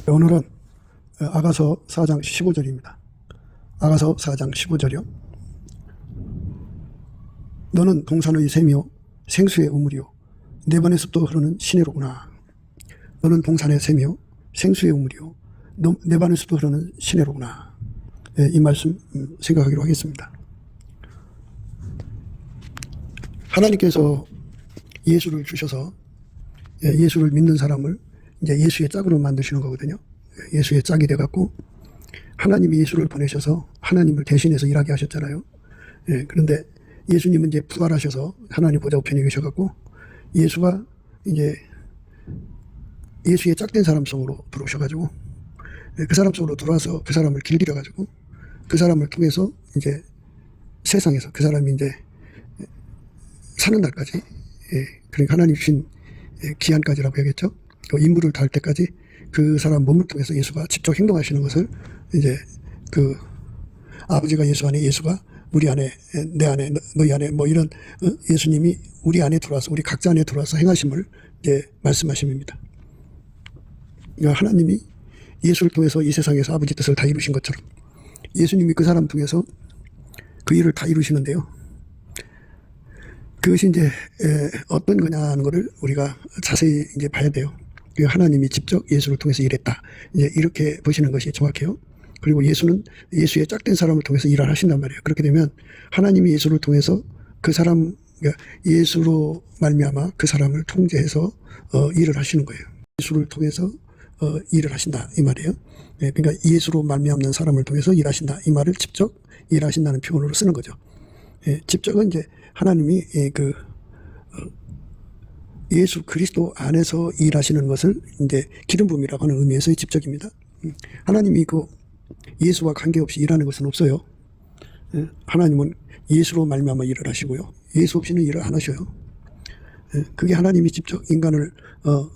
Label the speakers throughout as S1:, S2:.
S1: 오늘은 아가서 4장 15절입니다. 아가서 4장 15절이요. 너는 동산의 샘이요 생수의 우물이요 네 번의 숲도 흐르는 시내로구나. 너는 동산의 샘이요 생수의 우물이요 네 번의 숲도 흐르는 시내로구나. 이 말씀 생각하기로 하겠습니다. 하나님께서 예수를 주셔서 예수를 믿는 사람을 이제 예수의 짝으로 만드시는 거거든요. 예수의 짝이 돼갖고 하나님이 예수를 보내셔서 하나님을 대신해서 일하게 하셨잖아요. 그런데 예수님은 이제 부활하셔서 하나님 보좌 우편에 계셔갖고 예수가 이제 예수의 짝된 사람 속으로 들어오셔가지고 그 사람 속으로 들어와서 그 사람을 길들여가지고 그 사람을 통해서 이제 세상에서 그 사람이 이제 사는 날까지, 그러니까 하나님 주신 기한까지라고 해야겠죠. 그 임무를 다할 때까지 그 사람 몸을 통해서 예수가 직접 행동하시는 것을 이제 그 아버지가 예수 안에, 예수가 우리 안에, 내 안에, 너희 안에, 뭐 이런 예수님이 우리 안에 들어와서 우리 각자 안에 들어와서 행하심을 이제 말씀하심입니다. 그러니까 하나님이 예수를 통해서 이 세상에서 아버지 뜻을 다 이루신 것처럼 예수님이 그 사람 통해서 그 일을 다 이루시는데요. 그것이 이제 어떤 거냐 하는 거를 우리가 자세히 이제 봐야 돼요. 하나님이 직접 예수를 통해서 일했다. 이제 이렇게 보시는 것이 정확해요. 그리고 예수는 예수의 짝된 사람을 통해서 일을 하신단 말이에요. 그렇게 되면 하나님이 예수를 통해서 그 사람, 그러니까 예수로 말미암아 그 사람을 통제해서 일을 하시는 거예요. 예수를 통해서 일을 하신다 이 말이에요. 그러니까 예수로 말미암는 사람을 통해서 일하신다 이 말을 직접 일하신다는 표현으로 쓰는 거죠. 직접은 이제 하나님이 그 예수 그리스도 안에서 일하시는 것을 이제 기름 부음이라고 하는 의미에서의 직접입니다. 하나님이 그 예수와 관계없이 일하는 것은 없어요. 하나님은 예수로 말미암아 일을 하시고요. 예수 없이는 일을 안 하셔요. 그게 하나님이 직접 인간을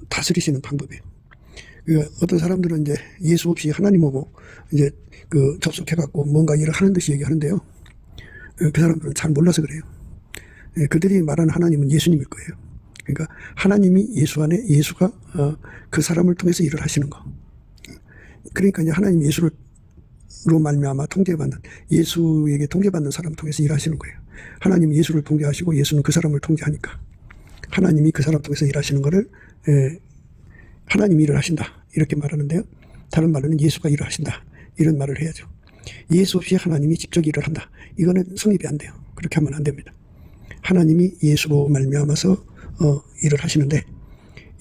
S1: 다스리시는 방법이에요. 그러니까 어떤 사람들은 이제 예수 없이 하나님하고 이제 그 접속해갖고 뭔가 일을 하는 듯이 얘기하는데요. 그 사람들은 잘 몰라서 그래요. 그들이 말하는 하나님은 예수님일 거예요. 그러니까 하나님이 예수 안에 예수가 그 사람을 통해서 일을 하시는 거. 그러니까 이제 하나님 예수로 말미암아 통제받는 예수에게 통제받는 사람을 통해서 일하시는 거예요. 하나님이 예수를 통제하시고 예수는 그 사람을 통제하니까 하나님이 그 사람 통해서 일하시는 거를 하나님이 일을 하신다 이렇게 말하는데요. 다른 말로는 예수가 일을 하신다 이런 말을 해야죠. 예수 없이 하나님이 직접 일을 한다. 이거는 성립이 안 돼요. 그렇게 하면 안 됩니다. 하나님이 예수로 말미암아서 일을 하시는데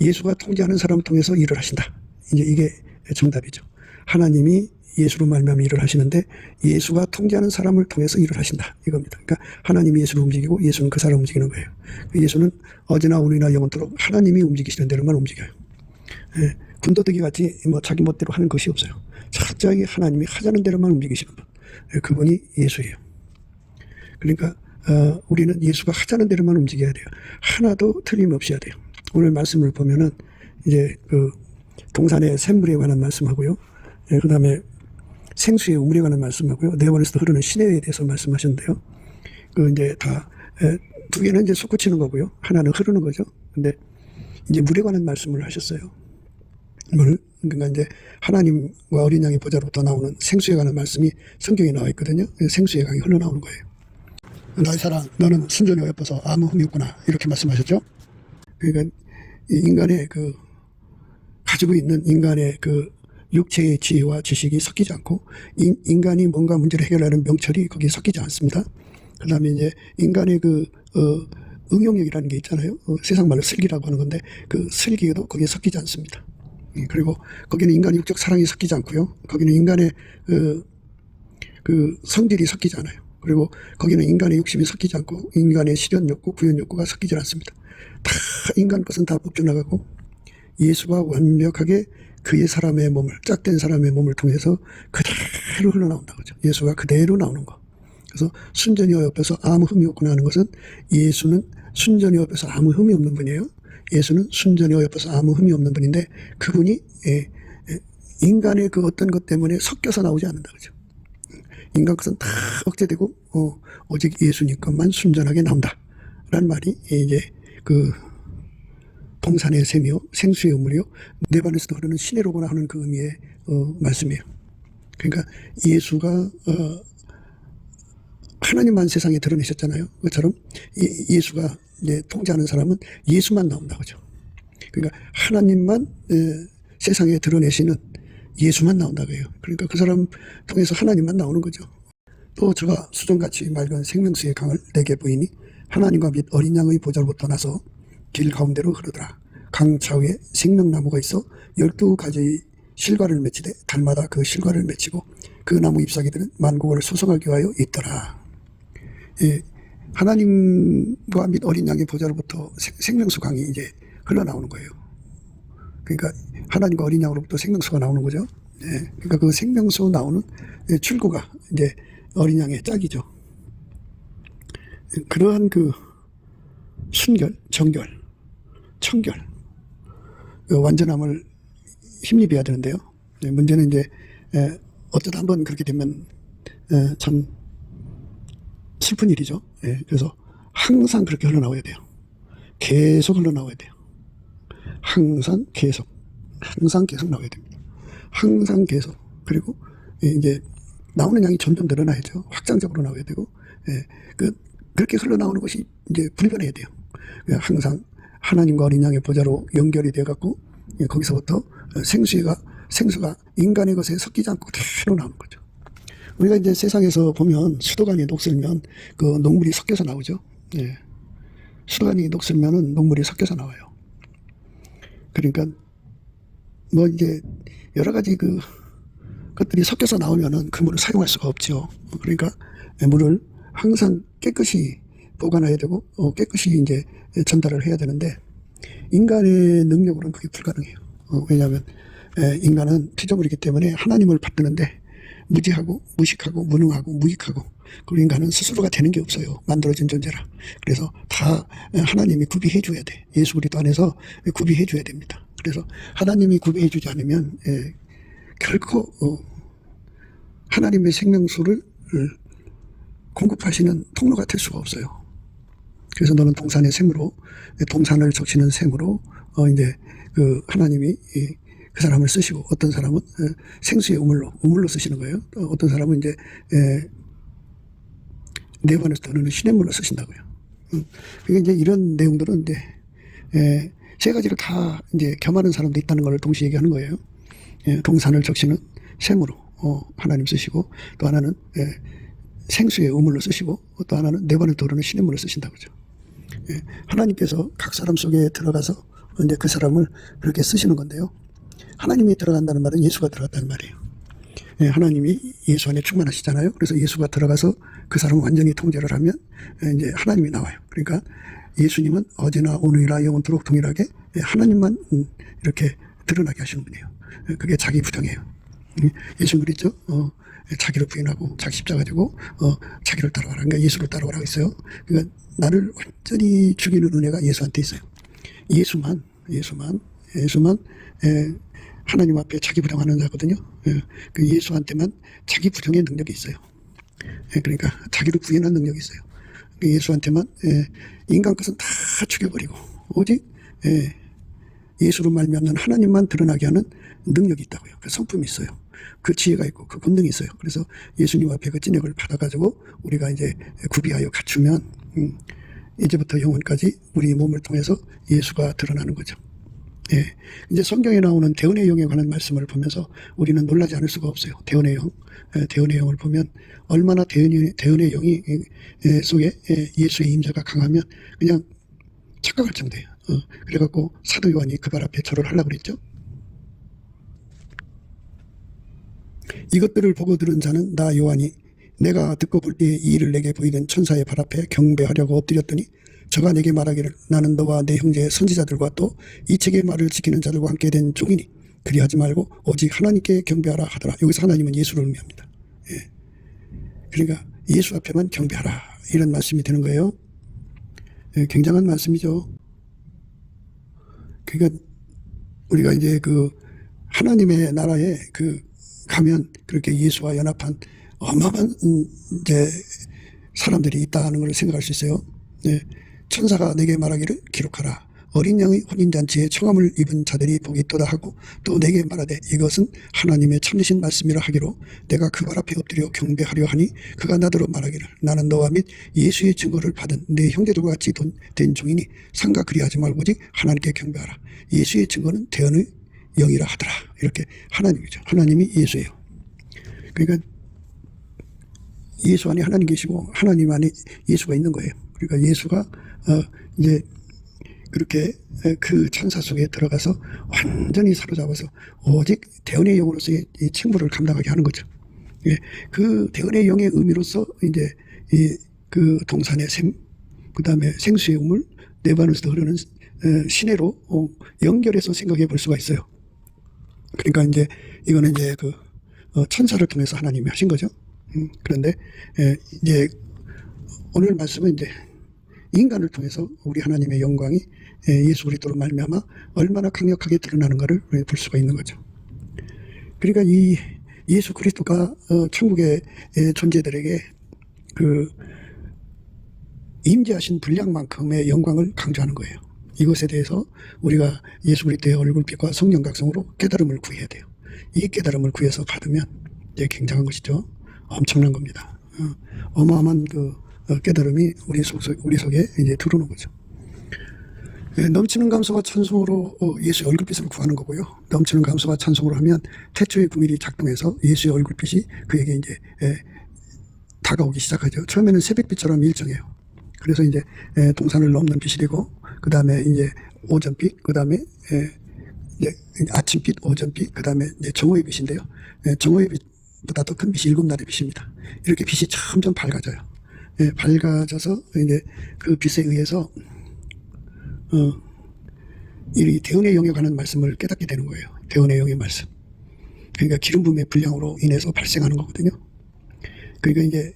S1: 예수가 통제하는 사람을 통해서 일을 하신다. 이제 이게 정답이죠. 하나님이 예수로 말미암아 일을 하시는데 예수가 통제하는 사람을 통해서 일을 하신다. 이겁니다. 그러니까 하나님이 예수를 움직이고 예수는 그 사람을 움직이는 거예요. 예수는 어제나 오늘이나 영원토록 하나님이 움직이시는 대로만 움직여요. 군더더기 같이 뭐 자기 멋대로 하는 것이 없어요. 철저하게 하나님이 하자는 대로만 움직이시는 분. 그분이 예수예요. 그러니까 우리는 예수가 하자는 대로만 움직여야 돼요. 하나도 틀림없이 해야 돼요. 오늘 말씀을 보면은 이제 그 동산의 샘물에 관한 말씀하고요. 그 다음에 생수의 우물에 관한 말씀하고요. 네 번에서 흐르는 시내에 대해서 말씀하셨는데요. 그 이제 다 두 개는 이제 솟구치는 거고요. 하나는 흐르는 거죠. 근데 이제 물에 관한 말씀을 하셨어요. 물, 그러니까 이제 하나님과 어린 양의 보좌로부터 나오는 생수에 관한 말씀이 성경에 나와 있거든요. 생수의 강이 흘러나오는 거예요. 나의 사랑, 너는 순전히 어여뻐서 아무 흠이 없구나. 이렇게 말씀하셨죠. 그러니까 인간의 그 가지고 있는 인간의 그 육체의 지혜와 지식이 섞이지 않고 인간이 뭔가 문제를 해결하는 명철이 거기에 섞이지 않습니다. 그 다음에 이제 인간의 그 응용력이라는 게 있잖아요. 세상 말로 슬기라고 하는 건데 그 슬기도 거기에 섞이지 않습니다. 그리고 거기는 인간의 육적 사랑이 섞이지 않고요. 거기는 인간의 그 성질이 섞이지 않아요. 그리고 거기는 인간의 욕심이 섞이지 않고 인간의 실현 욕구, 구현 욕구가 섞이지 않습니다. 다 인간 것은 다 벗겨나가고 예수가 완벽하게 그의 사람의 몸을, 짝된 사람의 몸을 통해서 그대로 흘러나온다 그죠. 예수가 그대로 나오는 거. 그래서 순전히 어여뻐서 아무 흠이 없구나 하는 것은 예수는 순전히 어여뻐서 아무 흠이 없는 분이에요. 예수는 순전히 어여뻐서 아무 흠이 없는 분인데 그분이 인간의 그 어떤 것 때문에 섞여서 나오지 않는다 그죠. 인간 것은 다 억제되고 오직 예수님 것만 순전하게 나온다 라는 말이 이제 그 동산의 샘이요 생수의 우물이요 내 반에서도 흐르는 시내로구나 하는 그 의미의 말씀이에요. 그러니까 예수가 하나님만 세상에 드러내셨잖아요. 그처럼 예수가 이제 통제하는 사람은 예수만 나온다 그죠. 그러니까 하나님만 세상에 드러내시는 예수만 나온다고 해요. 그러니까 그 사람 통해서 하나님만 나오는 거죠. 또 저가 수정같이 맑은 생명수의 강을 내게 보이니 하나님과 및 어린 양의 보좌로부터 나서 길 가운데로 흐르더라. 강 좌우에 생명나무가 있어 12가지의 실과를 맺히되 달마다 그 실과를 맺히고 그 나무 잎사귀들은 만국을 소성하기 위하여 있더라. 예, 하나님과 및 어린 양의 보좌로부터 생명수 강이 이제 흘러나오는 거예요. 그러니까 하나님과 어린 양으로부터 생명수가 나오는 거죠. 예, 그러니까 그 생명수 나오는 출구가 이제 어린 양의 짝이죠. 그러한 그 순결, 정결, 청결, 그 완전함을 힘입어야 되는데요. 문제는 이제 어쩌다 한번 그렇게 되면 참 슬픈 일이죠. 그래서 항상 그렇게 흘러나와야 돼요. 계속 흘러나와야 돼요. 항상 계속 나와야 됩니다. 항상 계속. 그리고 이제 나오는 양이 점점 늘어나야죠. 확장적으로 나와야 되고, 그렇게 흘러나오는 것이 이제 불변해야 돼요. 항상 하나님과 어린 양의 보좌로 연결이 되어 갖고 거기서부터 생수가 인간의 것에 섞이지 않고 그대로 나오는 거죠. 우리가 이제 세상에서 보면 수도관이 녹슬면 그 녹물이 섞여서 나오죠. 예. 수도관이 녹슬면은 녹물이 섞여서 나와요. 그러니까 뭐 이제 여러 가지 그 것들이 섞여서 나오면은 그 물을 사용할 수가 없죠. 그러니까 물을 항상 깨끗이 보관해야 되고 깨끗이 이제 전달을 해야 되는데 인간의 능력으로는 그게 불가능해요. 왜냐하면 인간은 피조물이기 때문에 하나님을 받드는데 무지하고 무식하고 무능하고 무익하고 그리고 인간은 스스로가 되는 게 없어요. 만들어진 존재라. 그래서 다 하나님이 구비해 줘야 돼. 예수 그리스도 안에서 구비해 줘야 됩니다. 그래서 하나님이 구비해 주지 않으면 결코 하나님의 생명수를 공급하시는 통로가 될 수가 없어요. 그래서 너는 동산의 샘으로 동산을 적시는 샘으로 이제 그 하나님이 그 사람을 쓰시고 어떤 사람은 생수의 우물로 쓰시는 거예요. 어떤 사람은 이제 내 반에서 떠오르는 시냇물로 쓰신다고요. 그러니까 이제 이런 내용들은 이제 세 가지를 다 이제 겸하는 사람도 있다는 걸 동시에 얘기하는 거예요. 동산을 적시는 샘으로 하나님 쓰시고 또 하나는 생수의 우물로 쓰시고 또 하나는 내 반에 떠오르는 시냇물로 쓰신다고 그러죠. 하나님께서 각 사람 속에 들어가서 이제 그 사람을 그렇게 쓰시는 건데요. 하나님이 들어간다는 말은 예수가 들어갔다는 말이에요. 하나님이 예수 안에 충만하시잖아요. 그래서 예수가 들어가서 그 사람을 완전히 통제를 하면 이제 하나님이 나와요. 그러니까 예수님은 어제나 오늘이나 영원토록 동일하게 하나님만 이렇게 드러나게 하시는 분이에요. 그게 자기 부정이에요. 예수 그랬죠. 자기를 부인하고 자기 십자가 지고 자기를 따라와라. 그러니까 예수를 따라오라고 했어요. 그러니까 나를 완전히 죽이는 은혜가 예수한테 있어요. 예수만 하나님 앞에 자기 부정하는 자거든요. 그 예수한테만 자기 부정의 능력이 있어요. 그러니까 자기를 부인하는 능력이 있어요. 예수한테만 인간 것은 다 죽여버리고 오직 예수로 말미암는 하나님만 드러나게 하는 능력이 있다고요. 그 성품이 있어요. 그 지혜가 있고 그 본능이 있어요. 그래서 예수님 앞에 그 진액을 받아가지고 우리가 이제 구비하여 갖추면 이제부터 영원까지 우리 몸을 통해서 예수가 드러나는 거죠. 이제 성경에 나오는 대언의 영에 관한 말씀을 보면서 우리는 놀라지 않을 수가 없어요. 대언의 영을 보면 얼마나 대언의 영이 속에 예수의 임재가 강하면 그냥 착각할 정도예요. 그래갖고 사도 요한이 그 발 앞에 절을 하려고 그랬죠. 이것들을 보고 들은 자는 나 요한이 내가 듣고 볼 때에 이 일을 내게 보이던 천사의 발 앞에 경배하려고 엎드렸더니 저가 내게 말하기를 나는 너와 내 형제 선지자들과 또 이 책의 말을 지키는 자들과 함께 된 종이니 그리하지 말고 오직 하나님께 경배하라 하더라. 여기서 하나님은 예수를 의미합니다. 그러니까 예수 앞에만 경배하라 이런 말씀이 되는 거예요. 굉장한 말씀이죠. 그러니까 우리가 이제 그 하나님의 나라에 그 가면 그렇게 예수와 연합한 어마어마한 이제 사람들이 있다는 걸 생각할 수 있어요. 천사가 내게 말하기를 기록하라. 어린 양의 혼인잔치에 청함을 입은 자들이 복이 있도다 하고 또 내게 말하되 이것은 하나님의 참으신 말씀이라 하기로 내가 그 발 앞에 엎드려 경배하려 하니 그가 나더러 말하기를 나는 너와 및 예수의 증거를 받은 내 형제들과 같이 된 종이니 상가 그리하지 말고 오직 하나님께 경배하라. 예수의 증거는 대언의 영이라 하더라. 이렇게 하나님이죠. 하나님이 예수예요. 그러니까 예수 안에 하나님 계시고 하나님 안에 예수가 있는 거예요. 그러니까 예수가 이제 그렇게 그 천사 속에 들어가서 완전히 사로잡아서 오직 대언의 영으로서의 이 책무를 감당하게 하는 거죠. 예, 그 대언의 영의 의미로서 이제 그 동산의 샘, 그 다음에 생수의 우물, 네바노스도 흐르는 시내로 연결해서 생각해 볼 수가 있어요. 그러니까 이제 이거는 이제 그 천사를 통해서 하나님이 하신 거죠. 그런데 이제 오늘 말씀은 이제 인간을 통해서 우리 하나님의 영광이 예수 그리스도로 말미암아 얼마나 강력하게 드러나는가를 볼 수가 있는 거죠. 그러니까 이 예수 그리스도가 천국의 존재들에게 그 임재하신 분량만큼의 영광을 강조하는 거예요. 이것에 대해서 우리가 예수 그리스도의 얼굴빛과 성령 각성으로 깨달음을 구해야 돼요. 이 깨달음을 구해서 받으면 이제 굉장한 것이죠. 엄청난 겁니다. 어마어마한 그 깨달음이 우리 속에 이제 들어오는 거죠. 넘치는 감사와 찬송으로 예수의 얼굴빛을 구하는 거고요. 넘치는 감사와 찬송으로 하면 태초의 구밀이 작동해서 예수의 얼굴빛이 그에게 이제 다가오기 시작하죠. 처음에는 새벽빛처럼 일정해요. 그래서 이제 동산을 넘는 빛이 되고, 그 다음에 이제 오전빛, 그 다음에 이제 아침빛, 오전빛, 그 다음에 이제 정오의 빛인데요. 정오의 빛보다 더 큰 빛이 7날의 빛입니다. 이렇게 빛이 점점 밝아져요. 밝아져서 이제 그 빛에 의해서 이 대언의 영에 관한 말씀을 깨닫게 되는 거예요. 대언의 영의 말씀. 그러니까 기름 부음의 분량으로 인해서 발생하는 거거든요. 그러니까 이제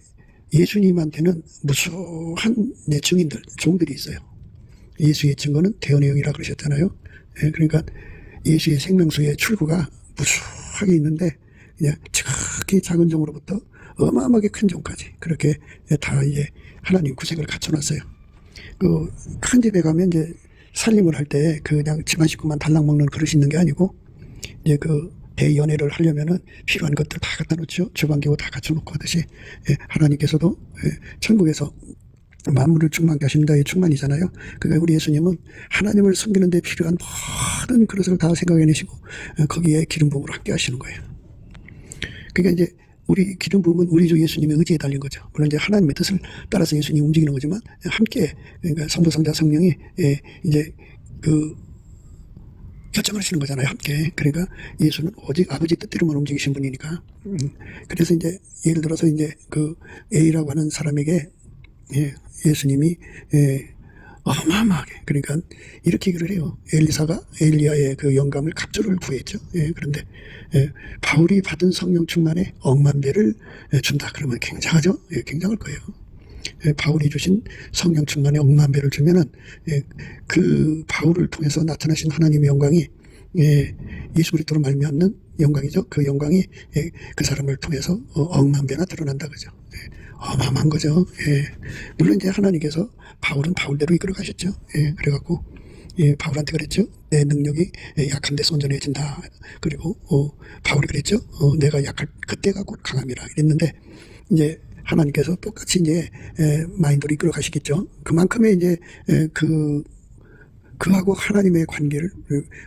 S1: 예수님한테는 무수한 증인들, 종들이 있어요. 예수의 증거는 대언의 영이라 그러셨잖아요. 그러니까 예수의 생명수의 출구가 무수하게 있는데 그냥 지극히 작은 종으로부터 어마어마하게 큰 종까지 그렇게 다 이제 하나님 구색을 갖춰놨어요. 그 큰 집에 가면 이제 살림을 할 때 그냥 집안 식구만 달랑 먹는 그릇이 있는 게 아니고 이제 그 대연애를 하려면은 필요한 것들 다 갖다 놓죠. 주방기구 다 갖춰놓고 하듯이 하나님께서도 천국에서 만물을 충만케 하시는 자의 충만이잖아요. 그러니까 우리 예수님은 하나님을 섬기는 데 필요한 모든 그릇을 다 생각해내시고 거기에 기름 부음으로 함께 하시는 거예요. 그러니까 이제 우리 기름 부음은 우리 주 예수님의 의지에 달린 거죠. 물론 이제 하나님의 뜻을 따라서 예수님이 움직이는 거지만 함께 그러니까 성부, 성자, 성령이 이제 그 결정을 하시는 거잖아요. 함께. 그러니까 예수는 오직 아버지 뜻대로만 움직이신 분이니까. 그래서 이제 예를 들어서 이제 그 A라고 하는 사람에게 예수님이 어마어마하게 그러니까 이렇게 얘기를 해요. 엘리사가 엘리야의 그 영감을 갑절을 구했죠. 그런데 바울이 받은 성령 충만에 억만 배를 준다. 그러면 굉장하죠. 굉장할 거예요. 바울이 주신 성령 충만에 억만 배를 주면은 그 바울을 통해서 나타나신 하나님의 영광이 예수 그리스도로 말미암는 영광이죠. 그 영광이 그 사람을 통해서 억만 배나 드러난다 그죠. 어마어마한 거죠. 물론 이제 하나님께서 바울은 바울대로 이끌어 가셨죠. 그래갖고 바울한테 그랬죠. 내 능력이 약한 데서 온전해진다. 그리고 바울이 그랬죠. 내가 약할 그때가 곧 강함이라 이랬는데 이제 하나님께서 똑같이 이제 마인드로 이끌어 가시겠죠. 그만큼의 이제 그하고 하나님의 관계를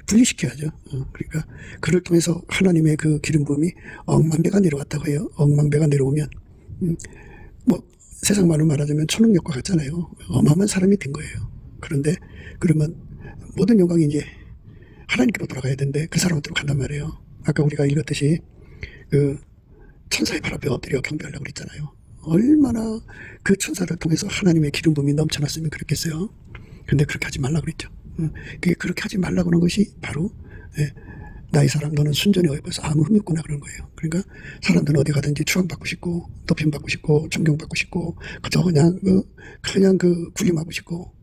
S1: 분리시켜야죠. 그러니까 그를 통해서 하나님의 그 기름 부음이 억만 배가 내려왔다고 해요. 억만 배가 내려오면 뭐 세상 말로 말하자면 초능력과 같잖아요. 어마어마한 사람이 된 거예요. 그런데 그러면 모든 영광이 이제 하나님께로 돌아가야 되는데 그 사람한테로 간단 말이에요. 아까 우리가 읽었듯이 그 천사의 발 앞에 엎드려 경배하려고 그랬잖아요. 얼마나 그 천사를 통해서 하나님의 기름 부음이 넘쳐났으면 그랬겠어요. 근데 그렇게 하지 말라고 그랬죠. 그렇게 하지 말라고 하는 것이 바로 나의 사람 너는 순전히 어여뻐서 아무 흠이 없구나 그런 거예요. 그러니까 사람들은 어디 가든지 추앙받고 싶고 높임받고 싶고 존경받고 싶고 그저 그냥 그 군림하고 싶고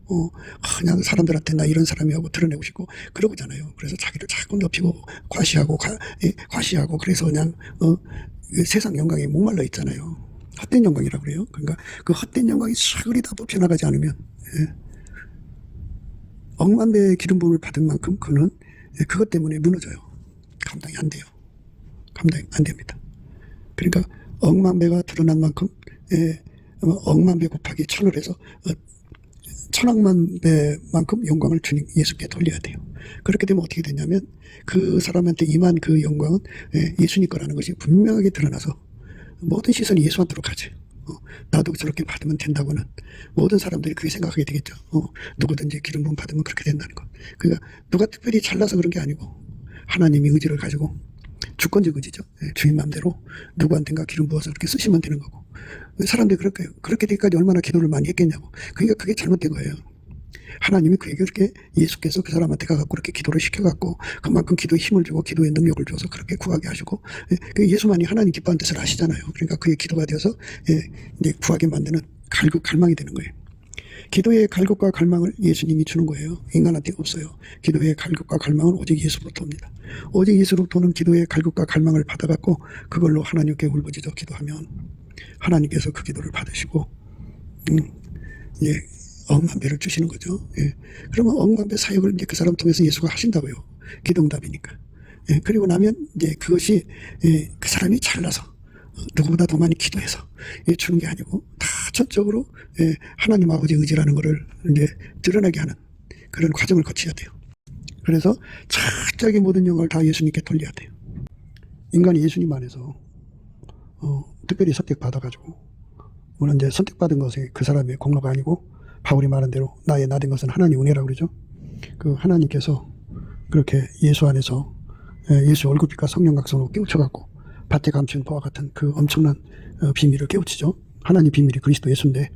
S1: 그냥 사람들한테 나 이런 사람이라고 드러내고 싶고 그러고잖아요. 그래서 자기를 자꾸 높이고 과시하고 그래서 그냥 세상 영광에 목말라 있잖아요. 헛된 영광이라고 그래요. 그러니까 그 헛된 영광이 사그리 다 뽑혀나가지 않으면 억만 배의 기름 부음을 받은 만큼 그는 그것 때문에 무너져요. 감당이 안 돼요. 감당이 안 됩니다. 그러니까 억만 배가 드러난 만큼 억만 배 곱하기 천을 해서 천억만 배만큼 영광을 주님 예수께 돌려야 돼요. 그렇게 되면 어떻게 되냐면 그 사람한테 임한 그 영광은 예수님 거라는 것이 분명하게 드러나서 모든 시선이 예수한테로 가죠. 나도 저렇게 받으면 된다고는 모든 사람들이 그렇게 생각하게 되겠죠. 누구든지 기름 부음 받으면 그렇게 된다는 것. 그러니까 누가 특별히 잘나서 그런 게 아니고 하나님이 의지를 가지고 주권적 의지죠. 주인 마음대로 누구한테가 기름 부어서 그렇게 쓰시면 되는 거고. 사람들이 그렇게 되기까지 얼마나 기도를 많이 했겠냐고. 그러니까 그게 잘못된 거예요. 하나님이 그에게 그렇게 예수께서 그 사람한테 가갖고 그렇게 기도를 시켜갖고 그만큼 기도에 힘을 주고 기도의 능력을 줘서 그렇게 구하게 하시고 예수만이 하나님 기뻐하는 뜻을 아시잖아요. 그러니까 그의 기도가 되어서 이제 구하게 만드는 갈망이 되는 거예요. 기도의 갈급과 갈망을 예수님이 주는 거예요. 인간한테 없어요. 기도의 갈급과 갈망은 오직 예수로부터 옵니다. 오직 예수로부터 오는 기도의 갈급과 갈망을 받아갖고 그걸로 하나님께 울부짖어 기도하면 하나님께서 그 기도를 받으시고 억만 배를 주시는 거죠. 그러면 억만 배 사역을 이제 그 사람 통해서 예수가 하신다고요. 기도응답이니까. 그리고 나면 이제 그것이 그 사람이 잘나서 누구보다 더 많이 기도해서 주는 게 아니고 다 전적으로 하나님 아버지 의지라는 것을 이제 드러나게 하는 그런 과정을 거쳐야 돼요. 그래서 철저하게 모든 영광을 다 예수님께 돌려야 돼요. 인간이 예수님 안에서 특별히 선택받아가지고 물론 이제 선택받은 것이 그 사람의 공로가 아니고 바울이 말한 대로 나의 나된 것은 하나님 은혜라고 그러죠. 그 하나님께서 그렇게 예수 안에서 예수 얼굴빛과 성령 각성으로 깨우쳐갖고 밭에 감춘 보와 같은 그 엄청난 비밀을 깨우치죠. 하나님 비밀이 그리스도 예수인데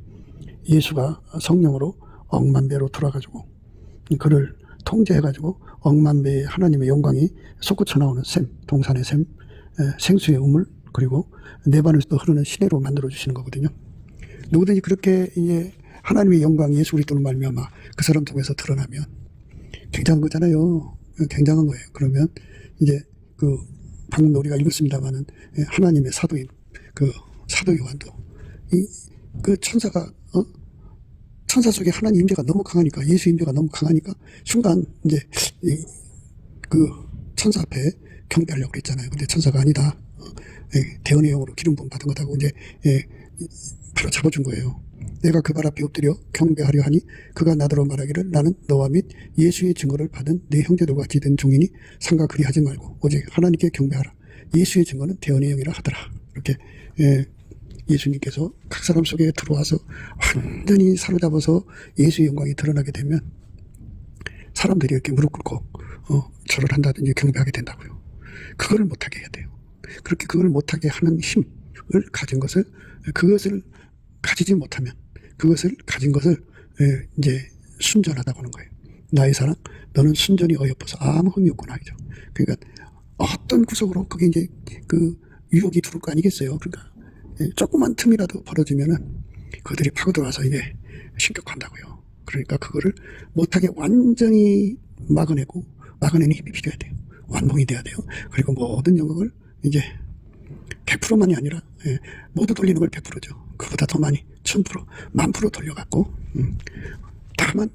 S1: 예수가 성령으로 억만 배로 돌아가지고 그를 통제해가지고 억만 배의 하나님의 영광이 솟구쳐 나오는 샘, 동산의 샘, 생수의 우물 그리고 내 반에서도 흐르는 시내로 만들어주시는 거거든요. 누구든지 그렇게 이제 하나님의 영광이 예수 그리스도로 말미암아 그 사람 통해서 드러나면 굉장한 거잖아요. 굉장한 거예요. 그러면 이제 방금 우리가 읽었습니다만은 하나님의 사도인 그 사도 요한도 그 천사가 천사 속에 하나님 임재가 너무 강하니까 예수 임재가 너무 강하니까 순간 이제 그 천사 앞에 경배하려고 그랬잖아요. 근데 천사가 아니다. 대언의 영으로 기름 부음 받은 거다고 이제 바로 잡아준 거예요. 내가 그 발 앞에 엎드려 경배하려 하니 그가 나더러 말하기를 나는 너와 및 예수의 증거를 받은 내 형제들과 같이 된 종이니 상가 그리하지 말고 오직 하나님께 경배하라. 예수의 증거는 대언의 영이라 하더라. 이렇게 예수님께서 각 사람 속에 들어와서 완전히 사로잡아서 예수의 영광이 드러나게 되면 사람들이 이렇게 무릎 꿇고 절을 한다든지 경배하게 된다고요. 그거를 못하게 해야 돼요. 그렇게 그걸 못하게 하는 힘을 가진 것을 그것을 가지지 못하면 그것을 가진 것을 이제 순전하다고 하는 거예요. 나의 사랑 너는 순전히 어여뻐서 아무 흠이 없구나 이죠. 그러니까 어떤 구석으로 그게 이제 그 유혹이 들어올 거 아니겠어요. 그러니까 조그만 틈이라도 벌어지면은 그들이 파고들어와서 이게 신격한다고요. 그러니까 그거를 못하게 완전히 막아내는 힘이 필요해야 돼요. 완봉이 돼야 돼요. 그리고 모든 영역을 이제 100%만이 아니라 모두 돌리는 걸 100%죠. 그보다 더 많이 1000%, 10,000% 돌려갖고 다만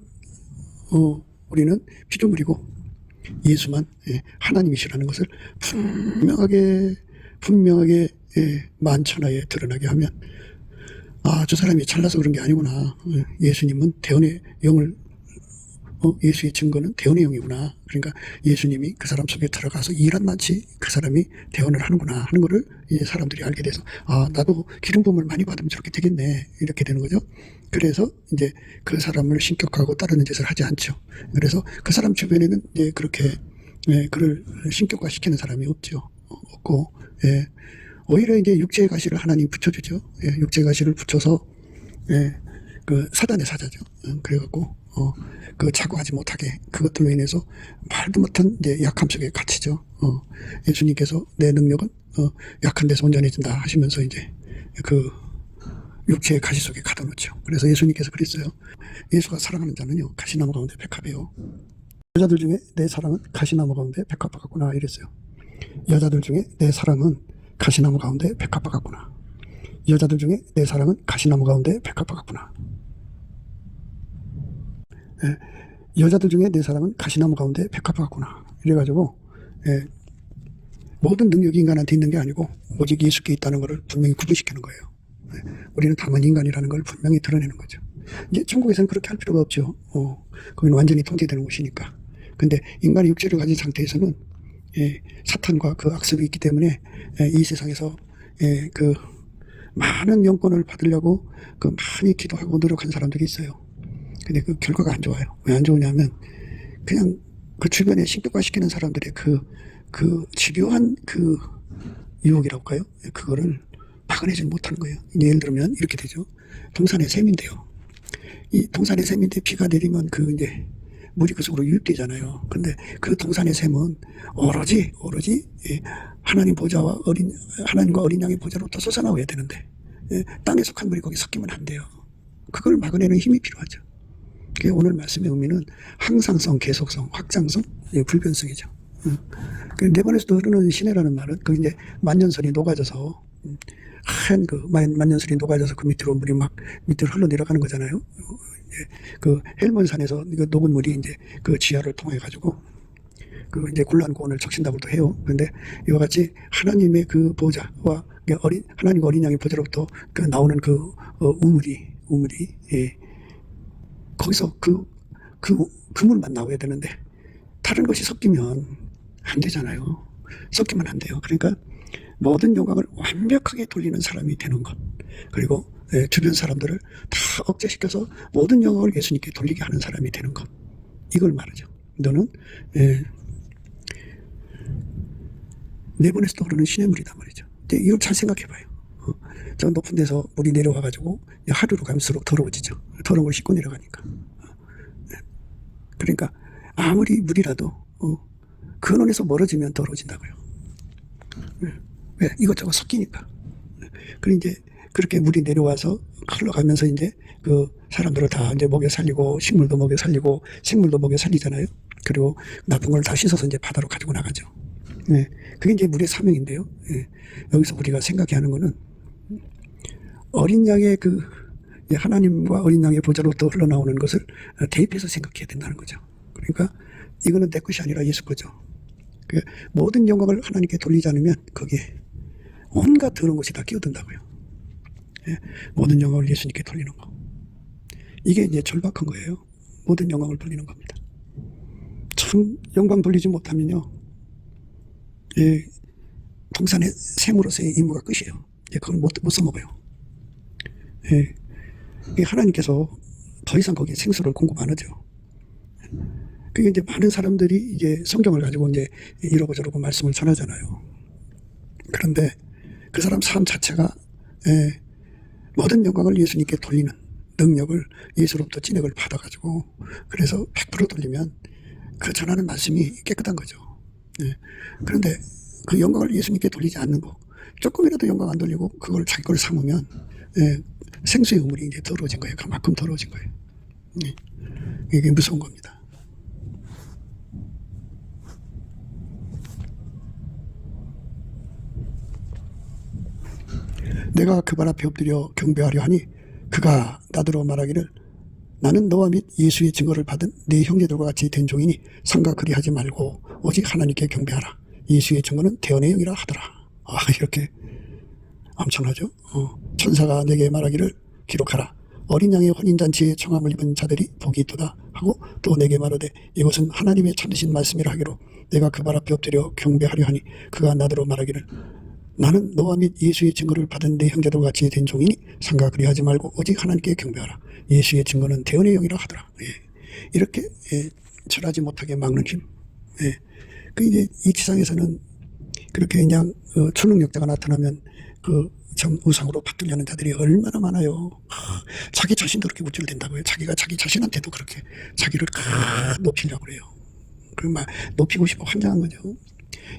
S1: 우리는 피조물이고 예수만 하나님이시라는 것을 분명하게 만천하에 드러나게 하면 저 사람이 잘나서 그런 게 아니구나. 예수님은 대언의 영을 예수의 증거는 대언의 영이구나. 그러니까 예수님이 그 사람 속에 들어가서 일한 마치 그 사람이 대언을 하는구나 하는 거를 이제 사람들이 알게 돼서 나도 기름 부음을 많이 받으면 저렇게 되겠네 이렇게 되는 거죠. 그래서 이제 그 사람을 신격하고 따르는 짓을 하지 않죠. 그래서 그 사람 주변에는 이제 그렇게 그를 신격화시키는 사람이 없고 오히려 이제 육체의 가시를 하나님 붙여주죠. 육체의 가시를 붙여서 그 사단의 사자죠. 그래갖고 그 자고하지 못하게 그것들로 인해서 말도 못한 이제 약함 속에 갇히죠. 예수님께서 내 능력은 약한 데서 온전해진다 하시면서 이제 그 육체의 가시 속에 가둬놓죠. 그래서 예수님께서 그랬어요. 예수가 사랑하는 자는요 가시나무 가운데 백합이에요. 여자들 중에 내 사랑은 가시나무 가운데 백합과 같구나 이랬어요. 여자들 중에 내 사랑은 가시나무 가운데 백합과 같구나. 여자들 중에 내 사랑은 가시나무 가운데 백합과 같구나. 여자들 중에 내 사랑은 가시나무 가운데 백합화 같구나. 이래가지고 모든 능력이 인간한테 있는 게 아니고 오직 예수께 있다는 것을 분명히 구분시키는 거예요. 우리는 다만 인간이라는 걸 분명히 드러내는 거죠. 이제 천국에서는 그렇게 할 필요가 없죠. 거기는 완전히 통제되는 곳이니까. 근데 인간의 육체를 가진 상태에서는 사탄과 그 악습이 있기 때문에 이 세상에서 그 많은 영권을 받으려고 그 많이 기도하고 노력한 사람들이 있어요. 근데 그 결과가 안 좋아요. 왜 안 좋으냐면 그냥 그 주변에 신격화시키는 사람들의 그 집요한 그 유혹이라고 할까요? 그거를 막아내지 못하는 거예요. 예를 들면 이렇게 되죠. 동산의 샘인데요. 이 동산의 샘인데 비가 내리면 그 이제 물이 그 속으로 유입되잖아요. 근데 그 동산의 샘은 오로지 하나님 보좌와 하나님과 어린 양의 보좌로부터 솟아나와야 되는데 땅에 속한 물이 거기 섞이면 안 돼요. 그걸 막아내는 힘이 필요하죠. 그게 오늘 말씀의 의미는 항상성, 계속성, 확장성, 불변성이죠. 네번에서도 흐르는 시내라는 말은 그 이제 만년설이 녹아져서 하얀 그 만년설이 녹아져서 그 밑으로 물이 막 밑으로 흘러 내려가는 거잖아요. 그 헬몬산에서 그 녹은 물이 이제 그 지하를 통해 가지고 그 이제 굴란고원을 적신다고도 해요. 그런데 이와 같이 하나님의 그 보좌와 하나님과 어린 양의 보좌로부터 그 나오는 그 우물이 거기서 그 물만 나와야 되는데 다른 것이 섞이면 안 되잖아요. 섞이면 안 돼요. 그러니까 모든 영광을 완벽하게 돌리는 사람이 되는 것, 그리고 주변 사람들을 다 억제시켜서 모든 영광을 예수님께 돌리게 하는 사람이 되는 것, 이걸 말하죠. 너는 네번에서도 흐르는 시냇물이다 말이죠. 이걸 잘 생각해봐요. 저 높은 데서 물이 내려와가지고 하루로 갈수록 더러워지죠. 더러운 걸 씻고 내려가니까. 그러니까 아무리 물이라도 근원에서 멀어지면 더러워진다고요. 왜? 이것저것 섞이니까. 그리고 이제 그렇게 물이 내려와서 흘러가면서 이제 그 사람들을 다 이제 먹여 살리고 식물도 먹여 살리고 식물도 먹여 살리잖아요. 그리고 나쁜 걸 다 씻어서 이제 바다로 가지고 나가죠. 그게 이제 물의 사명인데요. 여기서 우리가 생각해야 하는 거는 어린 양의 그 하나님과 어린 양의 보좌로부터 흘러나오는 것을 대입해서 생각해야 된다는 거죠. 그러니까 이거는 내 것이 아니라 예수 거죠. 모든 영광을 하나님께 돌리지 않으면 거기에 온갖 더러운 것이 다 끼어든다고요. 모든 영광을 예수님께 돌리는 거. 이게 이제 절박한 거예요. 모든 영광을 돌리는 겁니다. 참 영광 돌리지 못하면요, 동산의 샘으로서의 임무가 끝이에요. 그걸 못 써먹어요. 하나님께서 더 이상 거기에 생수를 공급 안 하죠. 그게 이제 많은 사람들이 이제 성경을 가지고 이제 이러고 저러고 말씀을 전하잖아요. 그런데 그 사람 삶 자체가 모든 영광을 예수님께 돌리는 능력을 예수로부터 진액을 받아가지고 그래서 100% 돌리면 그 전하는 말씀이 깨끗한 거죠. 그런데 그 영광을 예수님께 돌리지 않는 거, 조금이라도 영광 안 돌리고 그걸 자기 걸 삼으면 생수의 우물이 이제 더러워진 거예요. 그만큼 더러워진 거예요. 이게 무서운 겁니다. 내가 그 발 앞에 엎드려 경배하려 하니 그가 나더러 말하기를 나는 너와 및 예수의 증거를 받은 네 형제들과 같이 된 종이니 삼가 그리하지 말고 오직 하나님께 경배하라. 예수의 증거는 대언의 영이라 하더라. 이렇게 엄청나죠. 천사가 내게 말하기를 기록하라. 어린 양의 혼인잔치에 청함을 입은 자들이 복이 있도다 하고 또 내게 말하되 이것은 하나님의 참으신 말씀이라 하기로 내가 그 발 앞에 엎드려 경배하려 하니 그가 나더러 말하기를 나는 너와 및 예수의 증거를 받은 내 형제들과 같이 된 종이니 삼가 그리하지 말고 오직 하나님께 경배하라. 예수의 증거는 대언의 영이라 하더라. 이렇게 절하지 못하게 막는 힘. 그 이제 이 지상에서는 그렇게 그냥 초능력자가 나타나면 그 참 우상으로 받들려는 자들이 얼마나 많아요. 자기 자신도 그렇게 우쭐댄다고요. 자기가 자기 자신한테도 그렇게 자기를 높이려고 그래요. 그 막 높이고 싶어 환장한 거죠.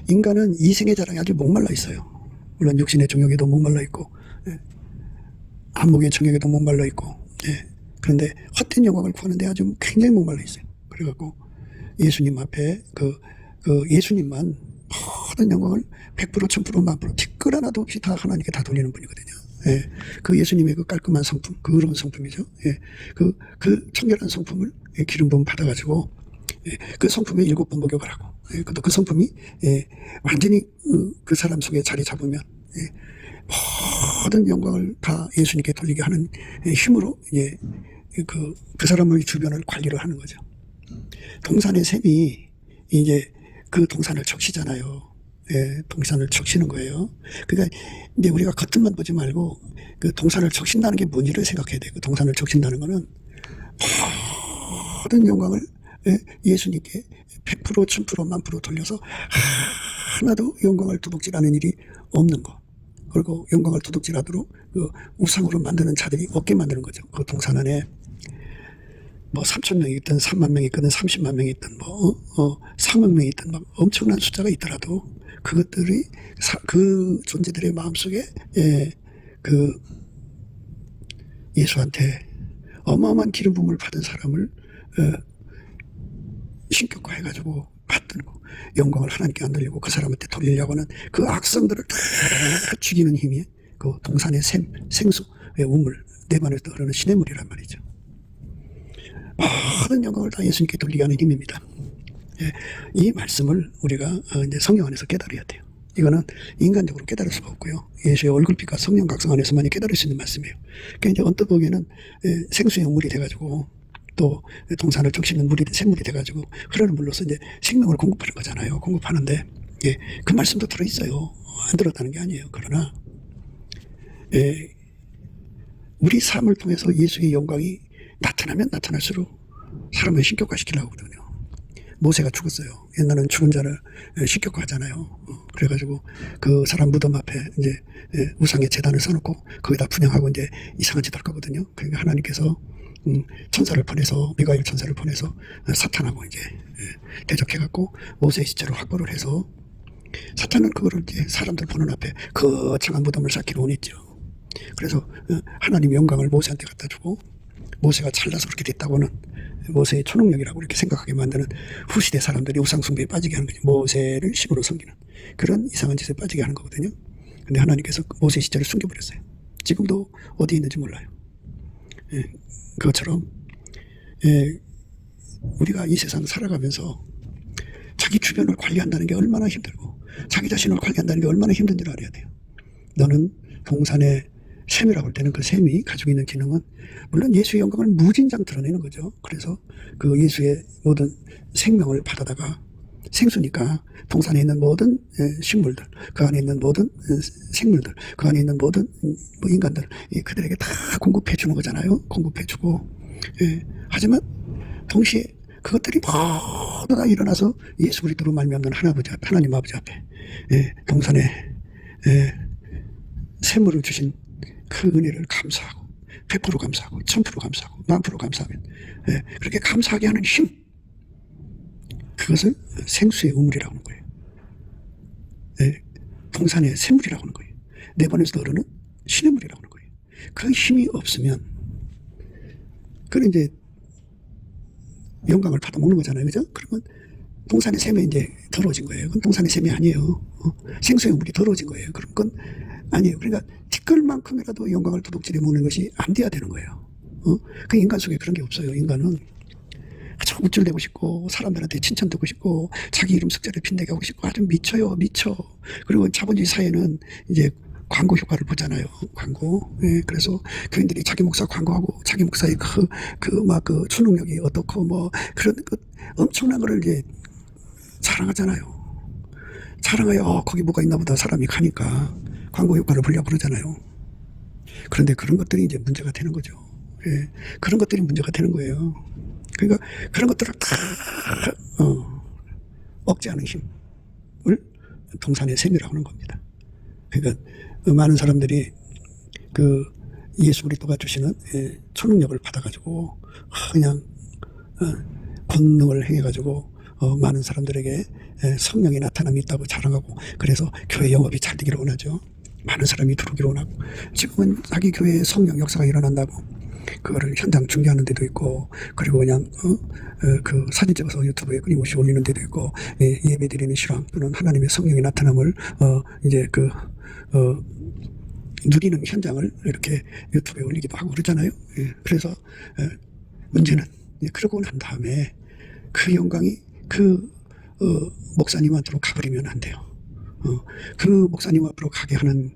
S1: 인간은 이생의 자랑에 아주 목말라 있어요. 물론 육신의 정욕에도 목말라 있고, 안목의 정욕에도 목말라 있고, 그런데 헛된 영광을 구하는데 아주 굉장히 목말라 있어요. 그래갖고 예수님 앞에 그 예수님만 모든 영광을 100%, 1000%, 10,000% 티끌 하나도 없이 다 하나님께 다 돌리는 분이거든요. 예, 그 예수님의 그 깔끔한 성품, 그 의로운 성품이죠. 예, 그 청결한 성품을 기름 부음 받아가지고 그 성품에 7번 목욕을 하고 그 성품이 완전히 그 사람 속에 자리 잡으면 모든 영광을 다 예수님께 돌리게 하는 힘으로 그 사람의 주변을 관리를 하는 거죠. 동산의 샘이 이제 그 동산을 적시잖아요. 동산을 적시는 거예요. 그러니까 이제 우리가 겉만 보지 말고 그 동산을 적신다는 게 뭔지를 생각해야 돼요. 그 동산을 적신다는 거는 모든 영광을 예수님께 100%, 1000%, 10,000% 돌려서 하나도 영광을 도둑질하는 일이 없는 거. 그리고 영광을 도둑질하도록 그 우상으로 만드는 자들이 없게 만드는 거죠. 그 동산 안에 뭐 3,000명이 있든 30,000명이 있든 30만 명이 있든 4만 명이 있든 막 엄청난 숫자가 있더라도 그것들이 그 존재들의 마음속에 그 예수한테 어마어마한 기름 부음을 받은 사람을 신격화해가지고 받들고 영광을 하나님께 안 돌리고 그 사람한테 돌리려고 하는 그 악성들을 다 죽이는 힘이 그 동산의 생수의 우물, 내반에서 흐르는 시냇물이란 말이죠. 모든 영광을 다 예수님께 돌리게 하는 힘입니다. 이 말씀을 우리가 이제 성령 안에서 깨달아야 돼요. 이거는 인간적으로 깨달을 수가 없고요. 예수의 얼굴빛과 성령 각성 안에서만이 깨달을 수 있는 말씀이에요. 그러니까 이제 언뜻 보기에는 생수의 물이 돼가지고 또 동산을 적시는 물이 샘물이 돼가지고 흐르는 물로서 이제 생명을 공급하는 거잖아요. 공급하는데 그 말씀도 들어있어요. 안 들었다는 게 아니에요. 그러나 우리 삶을 통해서 예수의 영광이 나타나면 나타날수록 사람을 신격화시키려고 하거든요. 모세가 죽었어요. 옛날에는 죽은 자를 신격화하잖아요. 그래가지고 그 사람 무덤 앞에 이제 우상의 제단을 써놓고 거기다 분향하고 이제 이상한 짓 할 거거든요. 그러니까 하나님께서 천사를 보내서 미가엘 천사를 보내서 사탄하고 이제 대적해갖고 모세의 시체를 확보를 해서 사탄은 그거를 이제 사람들 보는 앞에 거창한 무덤을 쌓기로 원했죠. 그래서 하나님의 영광을 모세한테 갖다 주고 모세가 잘나서 그렇게 됐다고는 모세의 초능력이라고 이렇게 생각하게 만드는 후시대 사람들이 우상숭배에 빠지게 하는 거죠. 모세를 신으로 섬기는 그런 이상한 짓에 빠지게 하는 거거든요. 근데 하나님께서 모세의 시체를 숨겨버렸어요. 지금도 어디 있는지 몰라요. 그것처럼 우리가 이 세상 살아가면서 자기 주변을 관리한다는 게 얼마나 힘들고 자기 자신을 관리한다는 게 얼마나 힘든지를 알아야 돼요. 너는 동산의 샘이라고 할 때는 그 샘이 가지고 있는 기능은 물론 예수의 영광을 무진장 드러내는 거죠. 그래서 그 예수의 모든 생명을 받아다가 생수니까 동산에 있는 모든 식물들, 그 안에 있는 모든 생물들, 그 안에 있는 모든 인간들, 그들에게 다 공급해 주는 거잖아요. 공급해 주고. 하지만 동시에 그것들이 모두 다 일어나서 예수 그리스도로 말미암는 하나님 아버지 앞에 동산에 샘물을 주신 그 은혜를 감사하고 100% 감사하고 1000% 감사하고 10,000% 감사하면 그렇게 감사하게 하는 힘, 그것을 생수의 우물이라고 하는 거예요. 동산의 샘물이라고 하는 거예요. 내반에서 흐르는 시냇물이라고 하는 거예요. 그 힘이 없으면 그건 이제 영광을 받아먹는 거잖아요. 그죠? 그러면 동산의 샘이 이제 더러워진 거예요. 그건 동산의 샘이 아니에요. 생수의 물이 더러워진 거예요. 그런 건 아니에요. 그러니까 티끌만큼이라도 영광을 도둑질해 먹는 것이 안 돼야 되는 거예요. 그 인간 속에 그런 게 없어요. 인간은 아주 우쭐대고 싶고 사람들한테 칭찬 듣고 싶고 자기 이름 숫자를 빛내게 하고 싶고 아주 미쳐요. 미쳐. 그리고 자본주의 사회는 이제 광고 효과를 보잖아요. 광고. 그래서 교인들이 자기 목사 광고하고 자기 목사의 그 초능력이 어떻고 뭐 그런 엄청난 거를 이제 자랑하잖아요. 자랑하여 거기 뭐가 있나 보다 사람이 가니까 광고 효과를 보려고 그러잖아요. 그런데 그런 것들이 이제 문제가 되는 거죠. 그런 것들이 문제가 되는 거예요. 그러니까 그런 것들을 다 억제하는 힘을 동산의 샘이라고 하는 겁니다. 그러니까 많은 사람들이 그 예수 그리스도가 주시는 초능력을 받아가지고 그냥 권능을 행해가지고 많은 사람들에게 성령의 나타남이 있다고 자랑하고 그래서 교회 영업이 잘 되기를 원하죠. 많은 사람이 들어오기를 원하고 지금은 자기 교회에 성령 역사가 일어난다고 그거를 현장 중계하는 데도 있고 그리고 그냥 그 사진 찍어서 유튜브에 끊임없이 올리는 데도 있고 예배 드리는 실황 또는 하나님의 성령의 나타남을 이제 누리는 현장을 이렇게 유튜브에 올리기도 하고 그러잖아요. 예, 그래서 문제는 그러고 난 다음에 그 영광이 그 목사님한테로 가버리면 안 돼요. 그 목사님 앞으로 가게 하는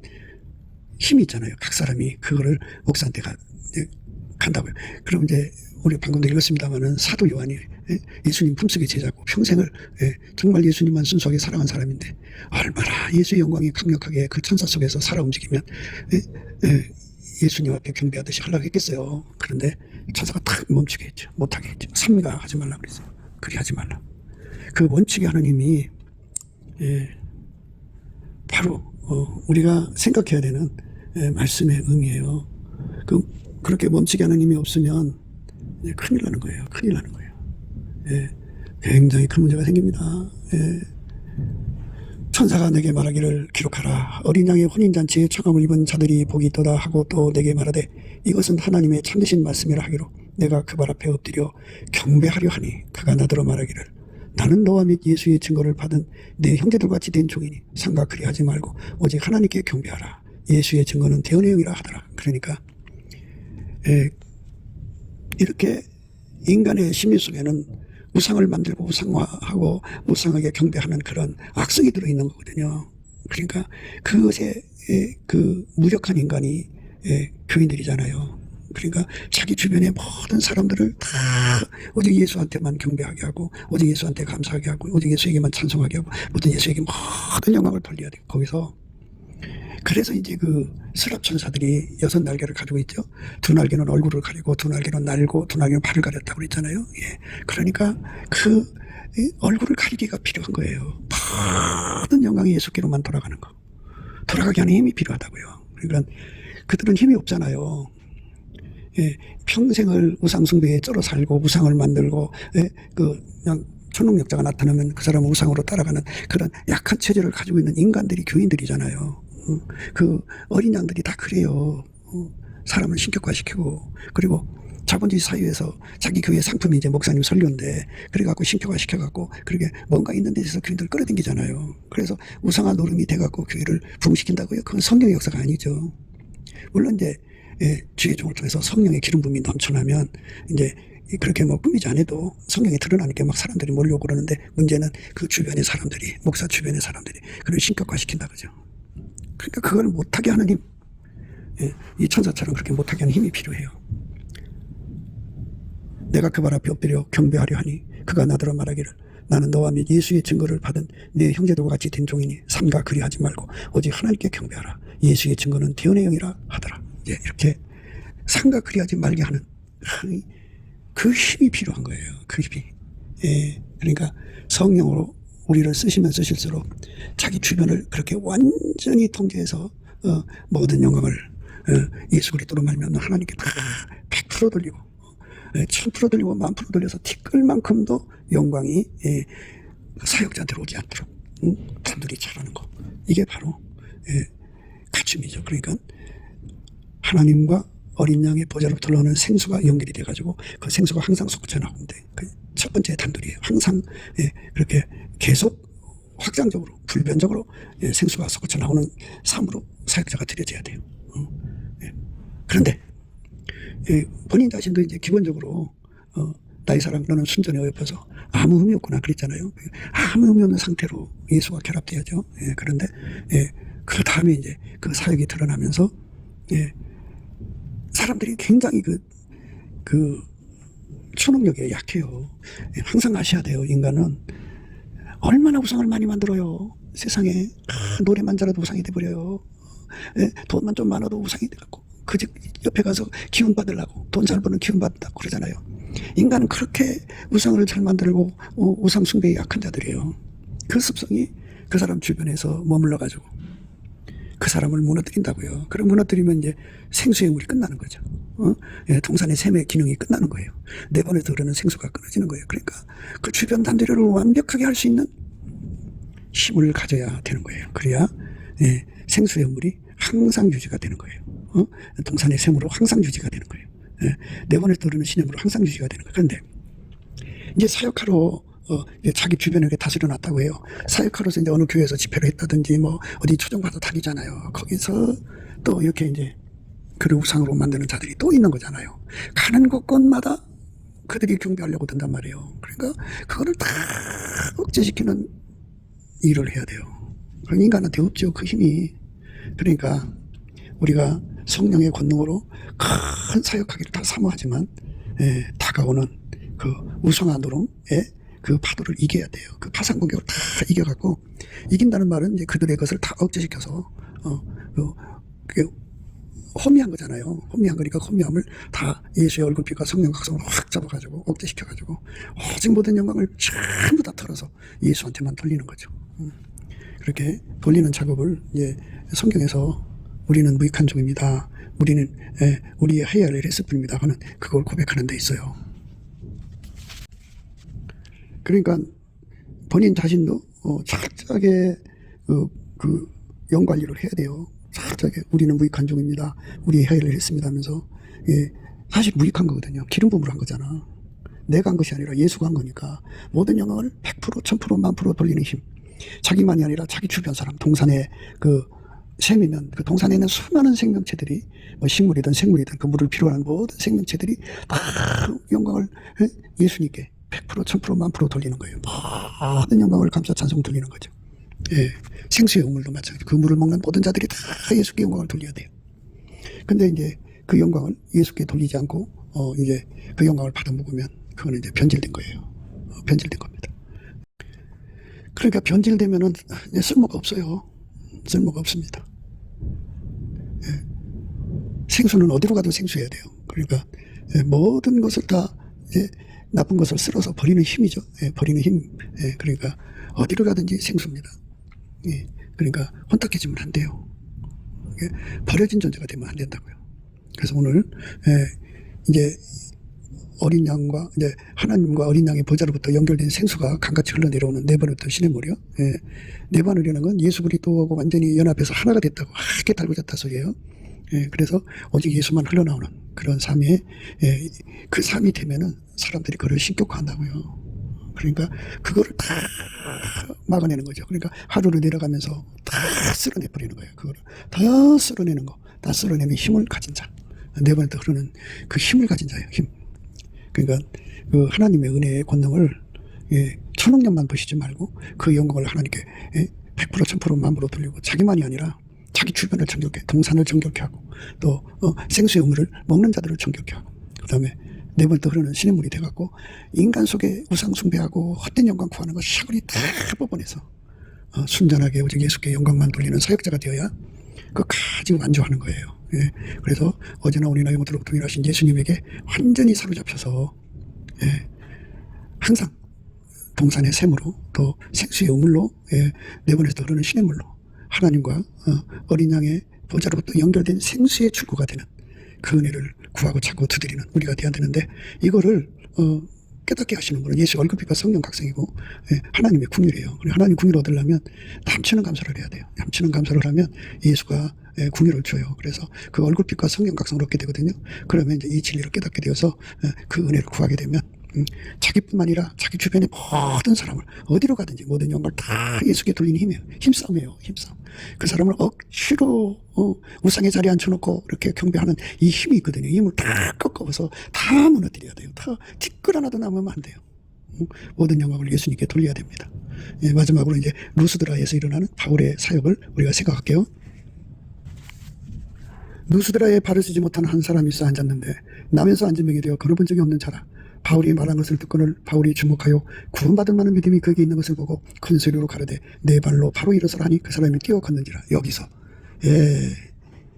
S1: 힘이 있잖아요. 각 사람이 그거를 목사한테 간다고요. 그럼 이제 우리 방금도 읽었습니다만은 사도 요한이 예수님 품속의 제자고 평생을 정말 예수님만 순수하게 사랑한 사람인데 얼마나 예수의 영광이 강력하게 그 천사 속에서 살아 움직이면 예수님 앞에 경배하듯이 하려고 했겠어요. 그런데 천사가 탁 멈추게 했죠. 못하게 했죠. 삼가 하지 말라 그랬어요. 그리 하지 말라. 그 멈추게 하는 힘이 바로 우리가 생각해야 되는 말씀의 의미예요. 그렇게 멈추게 하는 힘이 없으면 큰일 나는 거예요. 큰일 나는 거예요. 굉장히 큰 문제가 생깁니다. 천사가 내게 말하기를 기록하라. 어린 양의 혼인잔치에 청함을 입은 자들이 복이 있도다 하고 또 내게 말하되 이것은 하나님의 참되신 말씀이라 하기로 내가 그 발 앞에 엎드려 경배하려 하니 그가 나더러 말하기를 나는 너와 및 예수의 증거를 받은 내 형제들같이 된 종이니 상가 그리하지 말고 오직 하나님께 경배하라. 예수의 증거는 대언의 영이라 하더라. 그러니까 이렇게 인간의 심리 속에는 우상을 만들고 우상화하고 우상하게 경배하는 그런 악성이 들어있는 거거든요. 그러니까 그것에 그 무력한 인간이 교인들이잖아요. 그러니까 자기 주변의 모든 사람들을 다 오직 예수한테만 경배하게 하고 오직 예수한테 감사하게 하고 오직 예수에게만 찬송하게 하고 모든 예수에게 모든 영광을 돌려야 돼요. 거기서 그래서 이제 그 스랍천사들이 6날개를 가지고 있죠. 2날개는 얼굴을 가리고 2날개는 날고 2날개는 발을 가렸다고 그랬잖아요. 예. 그러니까 그 얼굴을 가리기가 필요한 거예요. 모든 영광이 예수께로만 돌아가는 거. 돌아가게 하는 힘이 필요하다고요. 그러니까 그들은 힘이 없잖아요. 예. 평생을 우상숭배에 쩔어 살고 우상을 만들고 그냥 초능력자가 나타나면 그 사람은 우상으로 따라가는 그런 약한 체질을 가지고 있는 인간들이 교인들이잖아요. 그 어린 양들이 다 그래요. 사람을 신격화시키고 그리고 자본주의 사회에서 자기 교회 상품이 이제 목사님 설교인데 그래갖고 신격화시켜갖고 그렇게 뭔가 있는 데서 교인들 끌어당기잖아요. 그래서 우상화 노름이 돼갖고 교회를 부흥시킨다고요. 그건 성령의 역사가 아니죠. 물론 이제 주의 종을 통해서 성령의 기름 부음이 넘쳐나면 이제 그렇게 뭐 꾸미지 않아도 성령이 드러나니까 막 사람들이 몰려오고 그러는데 문제는 그 주변의 사람들이 목사 주변의 사람들이 그걸 신격화시킨다 그죠. 그러니까 그걸 못하게 하는 힘, 이 천사처럼 그렇게 못하게 하는 힘이 필요해요. 내가 그 발 앞에 엎드려 경배하려 하니 그가 나더러 말하기를 나는 너와 및 예수의 증거를 받은 내 형제들과 같이 된 종이니 삼가 그리하지 말고 오직 하나님께 경배하라. 예수의 증거는 대언의 영이라 하더라. 이렇게 삼가 그리하지 말게 하는 그 힘이 필요한 거예요. 그 힘이. 그러니까 성령으로 우리를 쓰시면 쓰실수록 자기 주변을 그렇게 완전히 통제해서 모든 영광을 예수 그리스도로 말미암아 하나님께 다 100% 돌리고 1000% 돌리고 10,000% 돌려서 티끌만큼도 영광이 사역자한테 오지 않도록 단둘이 잘하는 거. 이게 바로 갖춤이죠. 그러니까 하나님과 어린 양의 보좌로부터 나오는 생수가 연결이 돼가지고 그 생수가 항상 솟구쳐 나오는데 그 첫 번째 단둘이에요. 항상 그렇게 계속 확장적으로 불변적으로 생수가 솟구쳐 나오는 삶으로 사역자가 드려져야 돼요. 그런데 본인 자신도 이제 기본적으로 나의 사랑 너는 순전히 어여뻐서 아무 의미 없구나 그랬잖아요. 아무 의미 없는 상태로 예수가 결합돼야죠. 그런데 그 다음에 이제 그 사역이 드러나면서 사람들이 굉장히 그 초능력에 약해요. 항상 아셔야 돼요. 인간은 얼마나 우상을 많이 만들어요. 세상에 노래만 잘해도 우상이 돼버려요. 돈만 좀 많아도 우상이 돼갖고 그 집 옆에 가서 기운 받으려고 돈 잘 버는 기운 받는다고 그러잖아요. 인간은 그렇게 우상을 잘 만들고 우상 숭배에 약한 자들이에요. 그 습성이 그 사람 주변에서 머물러가지고 그 사람을 무너뜨린다고요. 그럼 무너뜨리면 이제 생수의 물이 끝나는 거죠. 동산의 샘의 기능이 끝나는 거예요. 내번에서 흐르는 생수가 끊어지는 거예요. 그러니까 그 주변 단들을 완벽하게 할 수 있는 힘을 가져야 되는 거예요. 그래야 생수의 물이 항상 유지가 되는 거예요. 동산의 샘으로 항상 유지가 되는 거예요. 내번에서 흐르는 시냇으로 항상 유지가 되는 거예요. 그런데 이제 사역하러 자기 주변에 이렇게 다스려 놨다고 해요. 사역하러서 이제 어느 교회에서 집회를 했다든지 뭐 어디 초청받아 다니잖아요. 거기서 또 이렇게 이제 그를 우상으로 만드는 자들이 또 있는 거잖아요. 가는 곳곳마다 그들이 경배하려고 든단 말이에요. 그러니까 그거를 다 억제시키는 일을 해야 돼요. 인간한테 없죠, 그 힘이. 그러니까 우리가 성령의 권능으로 큰 사역하기를 다 사모하지만 다가오는 그 우상한 노름의 그 파도를 이겨야 돼요. 그 파상 공격을 다 이겨갖고, 이긴다는 말은 이제 그들의 것을 다 억제시켜서 그 호미한 거잖아요. 호미한 거니까 호미함을 다 예수의 얼굴빛과 성령 각성으로 확 잡아가지고 억제시켜가지고 오직 모든 영광을 전부 다 털어서 예수한테만 돌리는 거죠. 그렇게 돌리는 작업을 이제 성경에서 우리는 무익한 종입니다, 우리는 우리의 해야 할 일을 했을 뿐입니다 하는 그걸 고백하는 데 있어요. 그러니까 본인 자신도 철저하게 그 영관리를 해야 돼요. 철저하게 우리는 무익한 종입니다, 우리의 해야 할 일을 했습니다 하면서, 사실 무익한 거거든요. 기름 부음을 한 거잖아. 내가 한 것이 아니라 예수가 한 거니까 모든 영광을 100%, 1000%, 10,000% 돌리는 힘. 자기만이 아니라 자기 주변 사람, 동산에 그 샘이면 그 동산에 있는 수많은 생명체들이, 뭐 식물이든 생물이든 그 물을 필요한 모든 생명체들이 다 영광을 예수님께 100%, 1000%, 10,000% 돌리는 거예요. 모든 영광을 감사 찬송 돌리는 거죠. 생수의 우물도 마찬가지. 그 물을 먹는 모든 자들이 다 예수께 영광을 돌려야 돼요. 근데 이제 그 영광을 예수께 돌리지 않고 이제 그 영광을 받아 먹으면 그거는 이제 변질된 거예요. 변질된 겁니다. 그러니까 변질되면은 쓸모가 없어요. 쓸모가 없습니다. 생수는 어디로 가도 생수해야 돼요. 그러니까 모든 것을 다 나쁜 것을 쓸어서 버리는 힘이죠. 버리는 힘. 그러니까 어디로 가든지 생수입니다. 그러니까 혼탁해지면 안 돼요. 버려진 존재가 되면 안 된다고요. 그래서 오늘 이제 어린 양과 이제 하나님과 어린 양의 보좌로부터 연결된 생수가 강같이 흘러내려오는 네바누르 시냇물이요. 네바누르라는 건 예수 그리스도하고 완전히 연합해서 하나가 됐다고, 하얗게 달궈졌다 소리예요. 그래서 오직 예수만 흘러나오는 그런 삶에, 그 삶이 되면은 사람들이 그를 신격화한다고요. 그러니까 그거를 다 막아내는 거죠. 그러니까 하루를 내려가면서 다 쓸어내버리는 거예요. 그거를 다 쓸어내는 거, 다 쓸어내는 힘을 가진 자, 네바누르 흐르는 그 힘을 가진 자예요. 힘. 그러니까 그 하나님의 은혜의 권능을 1000억 년만 보시지 말고 그 영광을 하나님께 100%, 1000%, 10,000% 돌리고, 자기만이 아니라 자기 주변을 정결케, 동산을 정결케 하고, 또 생수의 우물을 먹는 자들을 정결케 하고, 그 다음에 네 번 더 흐르는 시냇물이 돼갖고 인간 속에 우상 숭배하고 헛된 영광 구하는 거 샤그리 다 뽑아내서 순전하게 오직 예수께 영광만 돌리는 사역자가 되어야 그 가지고 완주하는 거예요. 그래서 어제나 오늘나 영원토록 동일하신 예수님에게 완전히 사로잡혀서 항상 동산의 샘으로, 또 생수의 우물로, 네 번에서 흐르는 시냇물로 하나님과 어린 양의 보좌로부터 연결된 생수의 출구가 되는 그 은혜를 구하고 찾고 두드리는 우리가 돼야 되는데, 이거를 깨닫게 하시는 분은 예수 얼굴빛과 성령 각성이고 하나님의 궁유래요. 하나님 궁유를 얻으려면 남치는 감사를 해야 돼요. 남치는 감사를 하면 예수가 궁유를 줘요. 그래서 그 얼굴빛과 성령 각성을 얻게 되거든요. 그러면 이제 이 진리를 깨닫게 되어서 그 은혜를 구하게 되면 자기뿐만 아니라 자기 주변의 모든 사람을 어디로 가든지 모든 영광을 다 예수께 돌리는 힘이에요. 힘싸움이에요. 힘싸움. 그 사람을 억지로 우상의 자리에 앉혀놓고 이렇게 경배하는 이 힘이 있거든요. 이 힘을 다 꺾어서 다 무너뜨려야 돼요. 다 티끌 하나도 남으면 안 돼요. 모든 영광을 예수님께 돌려야 됩니다. 마지막으로 이제 루스드라에서 일어나는 바울의 사역을 우리가 생각할게요. 루스드라에 발을 쓰지 못한 한 사람이 있어 앉았는데 남에서 앉은 명이 되어 걸어본 적이 없는 자라. 바울이 말한 것을 듣고는 바울이 주목하여 구원받을 만한 믿음이 그에게 있는 것을 보고 큰 소리로 가르되 네 발로 바로 일어서라 하니 그 사람이 뛰어 걷는지라. 여기서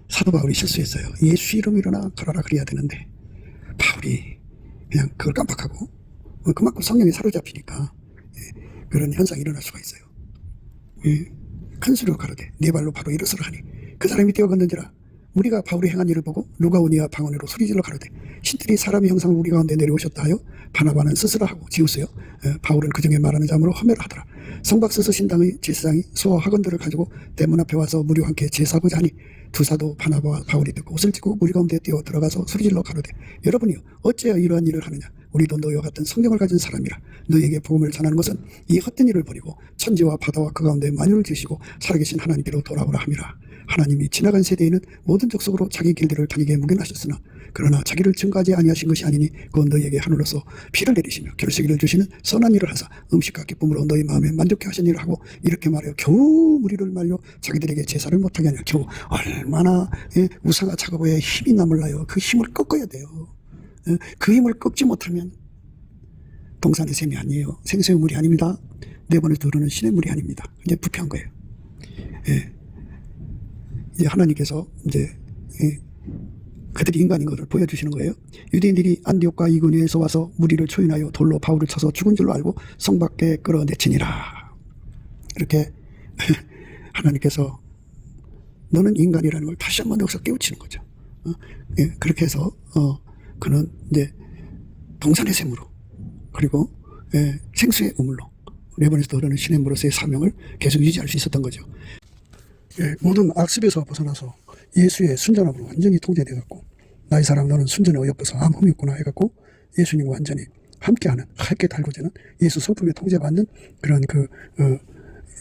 S1: 사도 바울이 실수했어요. 예수 이름 일어나 걸어라 그래야 되는데 바울이 그냥 그걸 깜빡하고, 그만큼 성령이 사로잡히니까 그런 현상이 일어날 수가 있어요. 큰 소리로 가르되 네 발로 바로 일어서라 하니 그 사람이 뛰어 걷는지라. 우리가 바울이 행한 일을 보고 루가오니아 방언으로 소리질러 가로되 신들이 사람의 형상을 우리 가운데 내려오셨다 하여 바나바는 스스로 하고 지우스요. 바울은 그중에 말하는 자므로 험해를 하더라. 성박스서 신당의 제사장이 소와 학원들을 가지고 대문 앞에 와서 무리와 함께 제사하고자 하니 두 사도 바나바와 바울이 듣고 옷을 찢고 무리 가운데 뛰어 들어가서 소리질러 가로되 여러분이요 어찌하여 이러한 일을 하느냐. 우리도 너희와 같은 성경을 가진 사람이라. 너희에게 복음을 전하는 것은 이 헛된 일을 버리고 천지와 바다와 그 가운데 만유를 지으시고 살아계신 하나님께로 돌아오라 함이라. 하나님이 지나간 세대에는 모든 족속으로 자기 길들을 다니게 묵인하셨으나 그러나 자기를 증거하지 아니하신 것이 아니니 그건 너희에게 하늘로서 피를 내리시며 결석이를 주시는 선한 일을 하사 음식과 기쁨으로 너희 마음에 만족해 하신 일을 하고 이렇게 말하여 겨우 무리를 말려 자기들에게 제사를 못하게 하냐. 겨우 얼마나 우상화 작업에 힘이 남을라요. 그 힘을 꺾어야 돼요. 그 힘을 꺾지 못하면 동산의 셈이 아니에요. 생수의 물이 아닙니다. 네 번을 두르는 신의 물이 아닙니다. 이제 부패한 거예요. 이제 하나님께서 이제 그들이 인간인 것을 보여주시는 거예요. 유대인들이 안디옥과 이고니에서 와서 무리를 초인하여 돌로 바울을 쳐서 죽은 줄로 알고 성 밖에 끌어내치니라. 이렇게 하나님께서 너는 인간이라는 걸 다시 한번 여기서 깨우치는 거죠. 그렇게 해서 그는 이제 동산의 샘으로 그리고 생수의 우물로 레번에서 흐르는 신의 물로서의 사명을 계속 유지할 수 있었던 거죠. 모든 악습에서 벗어나서 예수의 순전함으로 완전히 통제되었고 나의 사람 너는 순전에 어여뻐서 아무 흠이 없구나 해갖고 예수님과 완전히 함께하는 함께 달고지는 예수 성품에 통제받는 그런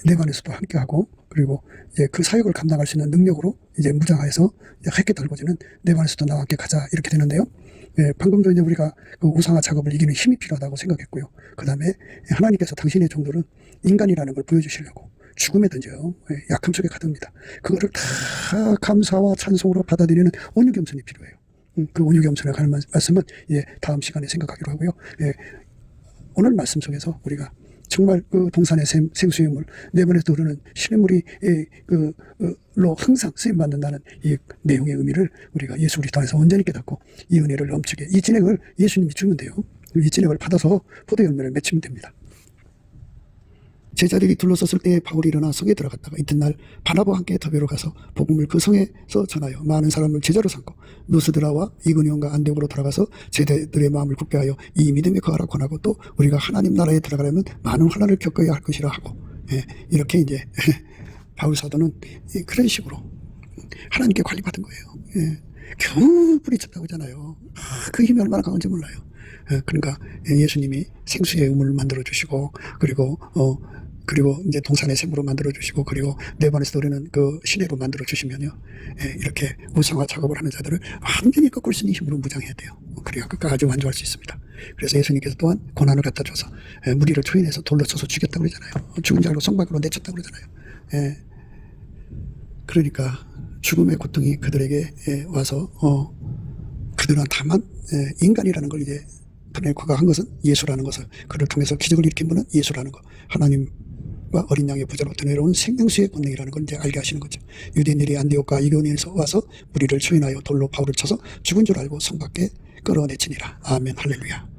S1: 레반에서도 함께하고 그리고 이제 그 사역을 감당할 수 있는 능력으로 이제 무장하여서 함께 달고지는 레반에서도 나와 함께 가자 이렇게 되는데요. 방금도 이제 우리가 그 우상화 작업을 이기는 힘이 필요하다고 생각했고요. 그 다음에 하나님께서 당신의 종들은 인간이라는 걸 보여주시려고 죽음에 던져요. 약함 속에 가둡니다. 그거를 다 감사와 찬송으로 받아들이는 온유겸손이 필요해요. 그 온유겸손에 관한 말씀은 다음 시간에 생각하기로 하고요. 오늘 말씀 속에서 우리가 정말 그 동산의 생수의 물, 네 번에서 흐르는 신의 물이 로 항상 쓰임받는다는 이 내용의 의미를 우리가 예수 그리스도 안에서 온전히 깨닫고 이 은혜를 넘치게 이 진액을 예수님이 주면 돼요. 이 진액을 받아서 포도 열매를 맺히면 됩니다. 제자들이 둘러섰을 때 바울이 일어나 성에 들어갔다가 이튿날 바나바와 함께 더베로 가서 복음을 그 성에서 전하여 많은 사람을 제자로 삼고 누스드라와 이고니온과 안디옥으로 돌아가서 제자들의 마음을 굳게 하여 이 믿음에 거하라 권하고 또 우리가 하나님 나라에 들어가려면 많은 환난을 겪어야 할 것이라 하고 이렇게 이제 바울 사도는 그런 식으로 하나님께 관리받은 거예요. 겨우 뿌리쳤다고 하잖아요. 그 힘이 얼마나 강한지 몰라요. 그러니까 예수님이 생수의 우물을 만들어 주시고 그리고 이제 동산의 샘으로 만들어 주시고 그리고 네반에서 흐르는 그 시내로 만들어 주시면요 이렇게 우상화 작업을 하는 자들을 완전히 꺾을 수 있는 힘으로 무장해야 돼요. 그래야 끝까지 완주할 수 있습니다. 그래서 예수님께서 또한 고난을 갖다 줘서 무리를 초인해서 돌로 쳐서 죽였다고 그러잖아요. 죽은 줄 알고 성 밖으로 내쳤다고 그러잖아요. 그러니까 죽음의 고통이 그들에게 와서 그들은 다만 인간이라는 걸 이제 과거한 것은 예수라는 것을 그를 통해서 기적을 일으킨 분은 예수라는 것 하나님과 어린 양의 보좌로부터 내려온 생명수의 권능이라는 걸 이제 알게 하시는 거죠. 유대인들이 안디옥과 이고니온에서 와서 무리를 초인하여 돌로 바울을 쳐서 죽은 줄 알고 성 밖에 끌어내치니라. 아멘 할렐루야.